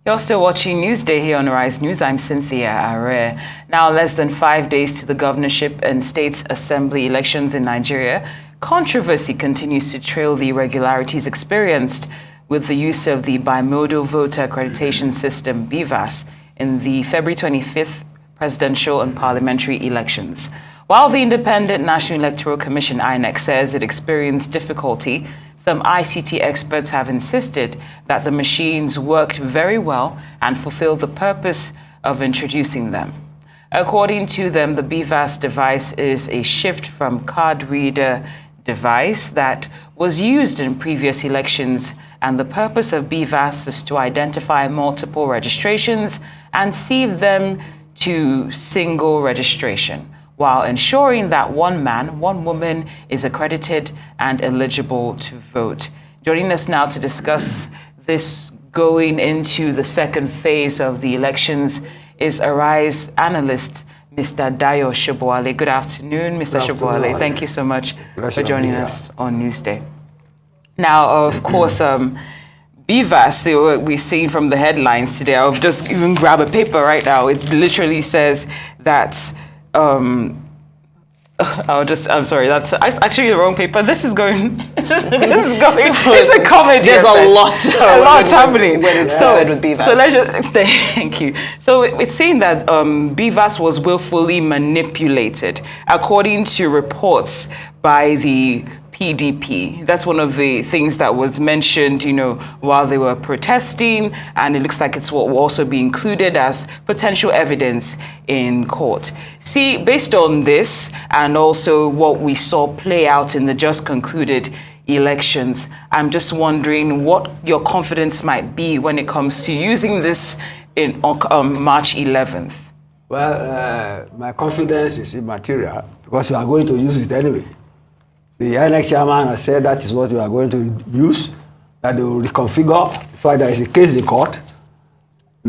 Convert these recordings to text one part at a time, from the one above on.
You're still watching Newsday here on Rise News. I'm Cynthia Are. Now, less than 5 days to the governorship and states assembly elections in Nigeria, controversy continues to trail the irregularities experienced with the use of the bimodal voter accreditation system, BVAS, in the February 25th presidential and parliamentary elections. While the Independent National Electoral Commission, INEC, says it experienced difficulty, some ICT experts have insisted that the machines worked very well and fulfilled the purpose of introducing them. According to them, the BVAS device is a shift from card reader device that was used in previous elections, and the purpose of BVAS is to identify multiple registrations and sieve them to single registration, while ensuring that one man, one woman is accredited and eligible to vote. Joining us now to discuss this going into the second phase of the elections is Arise analyst, Mr. Dayo Sobowale. Good afternoon, Mr. Sobowale. Thank you so much for joining us on Newsday. Now, of course, BVAS, we've seen from the headlines today. I'll just even grab a paper right now. It literally says that I'm sorry, that's actually the wrong paper. This is going, it's a comedy. There's a lot happening when it's started with BVAS. So let's just, thank you. So it's saying that BVAS was willfully manipulated, according to reports by the PDP. That's one of the things that was mentioned, while they were protesting, and it looks like it's what will also be included as potential evidence in court. See, based on this and also what we saw play out in the just concluded elections, I'm just wondering what your confidence might be when it comes to using this on March 11th. Well, my confidence is immaterial because we are going to use it anyway. The INEC chairman has said that is what we are going to use, that they will reconfigure. In fact, there is a case in court,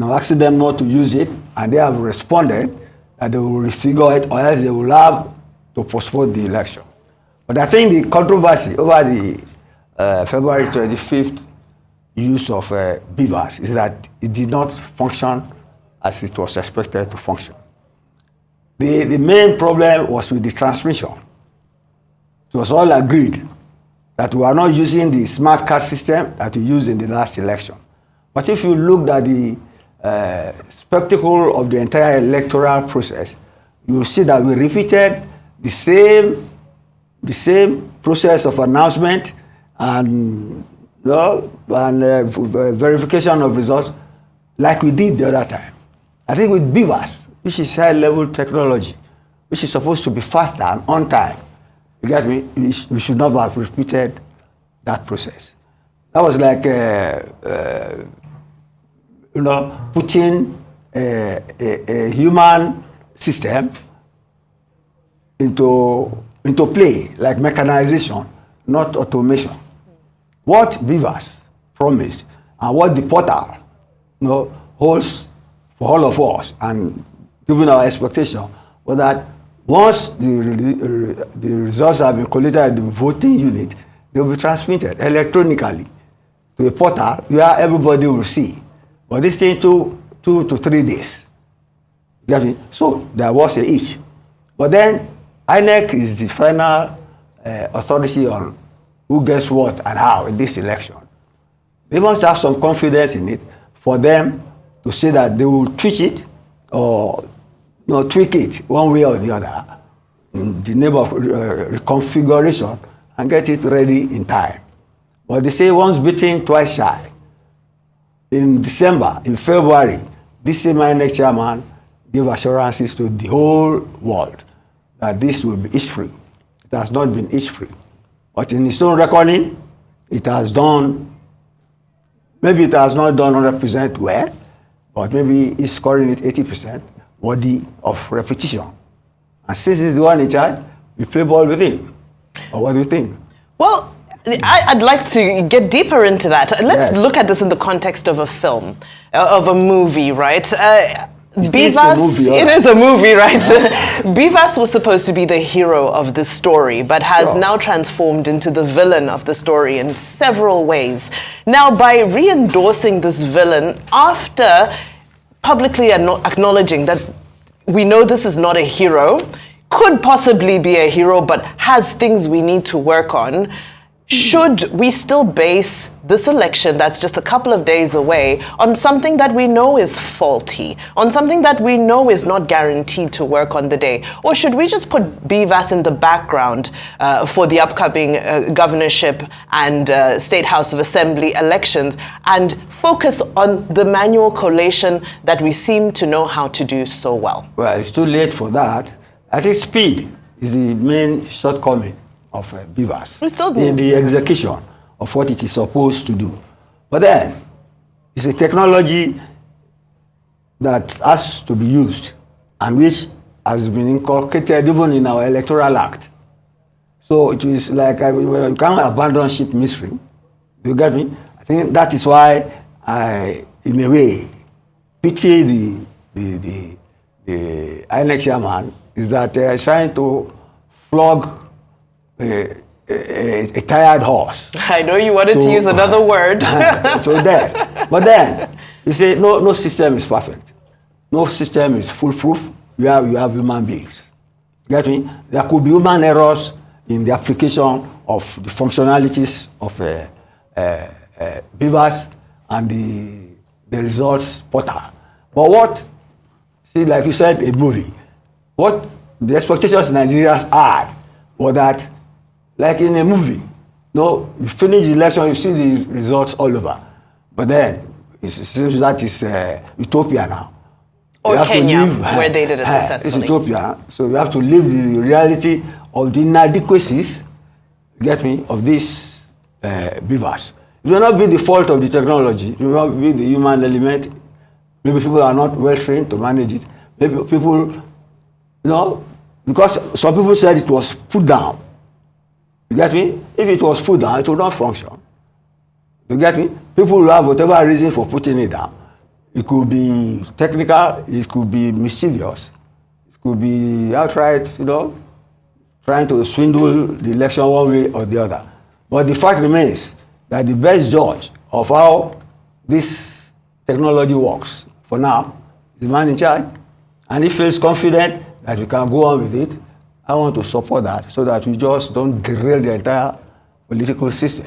asking them not to use it, and they have responded that they will refigure it, or else they will have to postpone the election. But I think the controversy over the February 25th use of BVAS is that it did not function as it was expected to function. The main problem was with the transmission. It was all agreed that we are not using the smart card system that we used in the last election. But if you looked at the spectacle of the entire electoral process, you will see that we repeated the same process of announcement and verification of results like we did the other time. I think with BVAS, which is high-level technology, which is supposed to be faster and on time, you get me? We should not have repeated that process. That was like, putting a human system into play, like mechanization, not automation. What BVAS promised and what the portal, holds for all of us, and given our expectation, was that once the results have been collated at the voting unit, they will be transmitted electronically to a portal where everybody will see. But this thing took 2 to 3 days. You get me? So there was a hitch. But then INEC is the final authority on who gets what and how in this election. They must have some confidence in it for them to say that they will tweak it or tweak it one way or the other in the name of reconfiguration and get it ready in time. But they say once beaten, twice shy. In December, in February, this same INEC chairman gave assurances to the whole world that this will be itch-free. It has not been itch-free. But in its own reckoning, it has done, maybe it has not done 100% well, but maybe it's scoring it 80%. Worthy of repetition. And since he's the one in charge, we play ball with him. Or what do you think? Well, I'd like to get deeper into that. Let's look at this in the context of a film, of a movie, right? BVAS, it is a movie, right? BVAS was supposed to be the hero of the story, but has now transformed into the villain of the story in several ways. Now, by re-endorsing this villain after publicly acknowledging that we know this is not a hero, could possibly be a hero, but has things we need to work on, should we still base this election that's just a couple of days away on something that we know is faulty, on something that we know is not guaranteed to work on the day? Or should we just put BVAS in the background for the upcoming governorship and State House of Assembly elections and focus on the manual collation that we seem to know how to do so well? Well, it's too late for that. I think speed is the main shortcoming of BVAS in the execution of what it is supposed to do. But then, it's a technology that has to be used and which has been inculcated even in our electoral act. So it is like, you can't abandon ship mystery. You get me? I think that is why I, in a way, pity the INEC chairman is that they are trying to flog a tired horse. I know you wanted to use another word. To death. But then, you say, no system is perfect. No system is foolproof. You have human beings. Get me? There could be human errors in the application of the functionalities of BVAS and the results portal. But what, see, like you said, a movie, what the expectations Nigerians had was that, like in a movie, you finish the election, you see the results all over. But then, it seems that is utopia now. Or Kenya, where they did it successfully. It's utopia. So we have to live the reality of the inadequacies, get me, of this BVAS. It will not be the fault of the technology. It will not be the human element. Maybe people are not well trained to manage it. Maybe people, because some people said it was put down. You get me? If it was put down, it would not function. You get me? People will have whatever reason for putting it down. It could be technical, it could be mischievous, it could be outright, trying to swindle the election one way or the other. But the fact remains that the best judge of how this technology works, for now, is the man in charge. And he feels confident that we can go on with it. I want to support that so that we just don't derail the entire political system.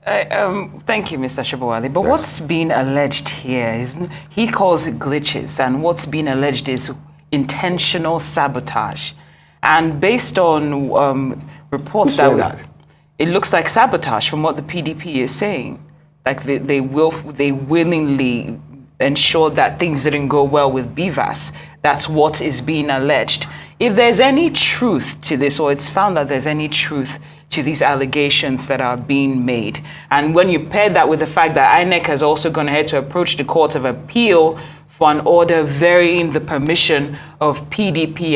Thank you, Mr. Sobowale. But what's being alleged here is, he calls it glitches, and what's being alleged is intentional sabotage. And based on reports that it looks like sabotage from what the PDP is saying. Like they willingly ensure that things didn't go well with BVAS. That's what is being alleged. If there's any truth to this, or it's found that there's any truth to these allegations that are being made, and when you pair that with the fact that INEC has also gone ahead to approach the Court of Appeal for an order varying the permission of PDP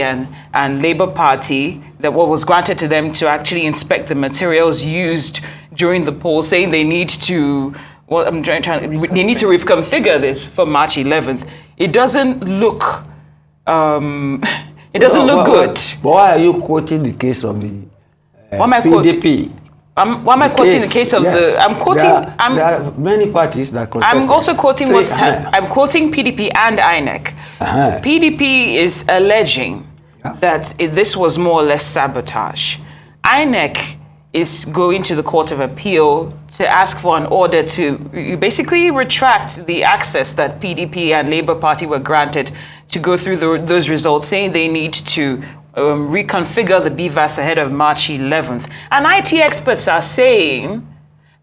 and Labour Party, that what was granted to them to actually inspect the materials used during the poll, saying they need to, they need to reconfigure this for March 11th. It doesn't look, it doesn't look good. But why are you quoting the case of the PDP? Why am I quoting the case of the? I'm quoting. There are many parties that contested. I'm also quoting I'm quoting PDP and INEC. PDP is alleging that this was more or less sabotage. INEC is going to the Court of Appeal to ask for an order to basically retract the access that PDP and Labour Party were granted to go through those results, saying they need to reconfigure the BVAS ahead of March 11th. And IT experts are saying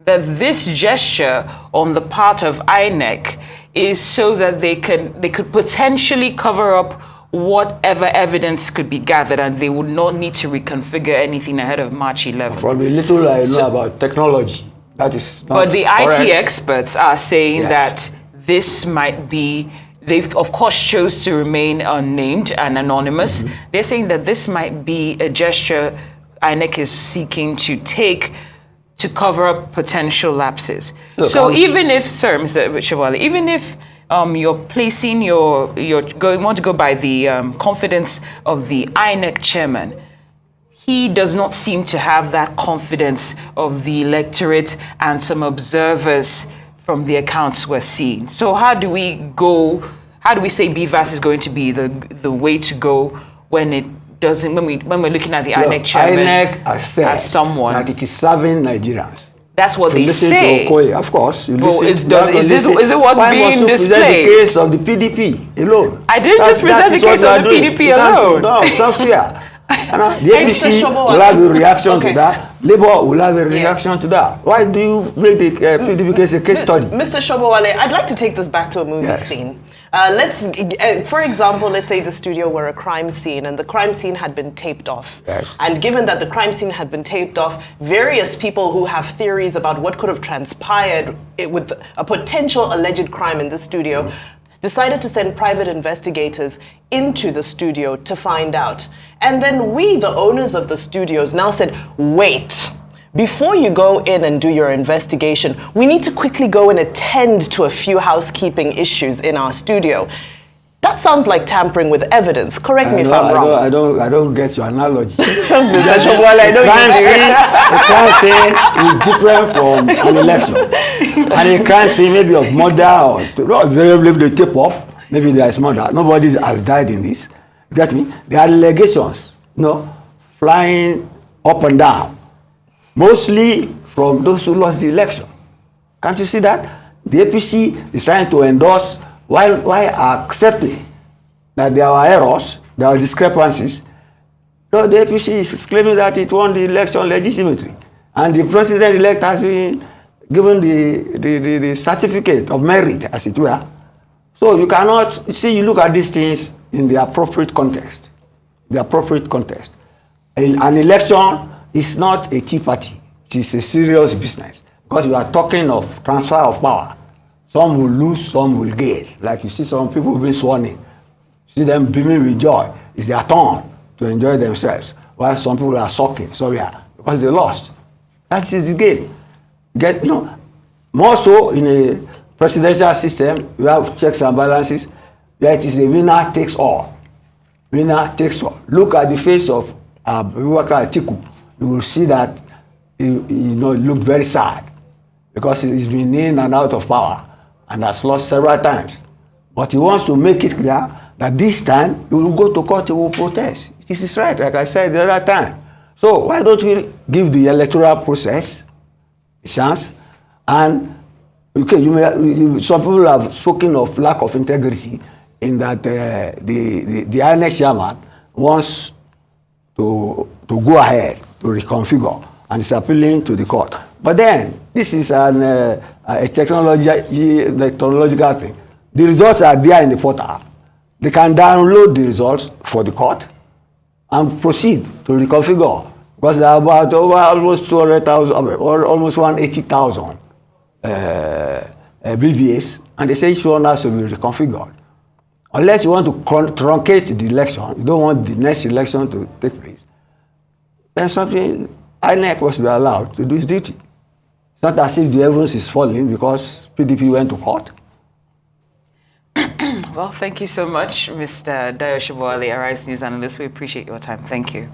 that this gesture on the part of INEC is so that they could potentially cover up whatever evidence could be gathered, and they would not need to reconfigure anything ahead of March 11th. From the little I know about technology, that is not But the correct. IT experts are saying that this might be, they of course chose to remain unnamed and anonymous. Mm-hmm. They're saying that this might be a gesture INEC is seeking to take to cover up potential lapses. Look, so even if, sir, Mr. Sobowale, even if you're placing want to go by the confidence of the INEC chairman. He does not seem to have that confidence of the electorate and some observers from the accounts we're seeing. So how do we say BVAS is going to be the way to go when it doesn't, when we're looking at the INEC chairman INEC as someone that it is serving Nigerians? That's what they say. Of course, you listen. Is it what's being displayed? The case of the PDP alone. I didn't just present the case of the PDP alone. No, it's not fair. The APC will have a reaction to that. Labour will have a reaction to that. Why do you make the PDP case a case study? Mr. Sobowale, I'd like to take this back to a movie scene. For example, let's say the studio were a crime scene and the crime scene had been taped off. Yes. And given that the crime scene had been taped off, various people who have theories about what could have transpired with a potential alleged crime in the studio decided to send private investigators into the studio to find out. And then we, the owners of the studios, now said, wait, before you go in and do your investigation, we need to quickly go and attend to a few housekeeping issues in our studio. That sounds like tampering with evidence. Correct me if I'm wrong. I don't get your analogy. Mr. Sobowale, I know A crime scene is different from an election. And a crime scene maybe of murder or if they tip off, maybe there is murder. Nobody has died in this. You get me? There are allegations, flying up and down, mostly from those who lost the election. Can't you see that? The APC is trying to endorse while accepting that there are errors, there are discrepancies. No, the APC is claiming that it won the election legitimately. And the president-elect has been given the certificate of merit, as it were. So you cannot, you look at these things in the appropriate context. The appropriate context. An election is not a tea party. It is a serious business. Because you are talking of transfer of power. Some will lose, some will gain. Like you see some people being sworn in. See them beaming with joy. It's their turn to enjoy themselves. While some people are sulking, because they lost. That is the game. More so in a presidential system, you have checks and balances. There it is a winner takes all. Winner takes all. Look at the face of Abubakar Atiku. You will see that he looked very sad because he's been in and out of power and has lost several times. But he wants to make it clear that this time he will go to court, he will protest. This is right, like I said the other time. So why don't we give the electoral process a chance? And some people have spoken of lack of integrity in that the INEC chairman wants to go ahead to reconfigure and is appealing to the court. But then this is a technological thing. The results are there in the portal. They can download the results for the court and proceed to reconfigure because there are about almost 200,000 or almost 180,000 BVAS, and they say each one has to be reconfigured. Unless you want to truncate the election, you don't want the next election to take place, then something INEC must be allowed to do its duty. It's not as if the heavens is falling because PDP went to court. Well, thank you so much, Mr. Dayo Sobowale, Arise News analyst. We appreciate your time. Thank you.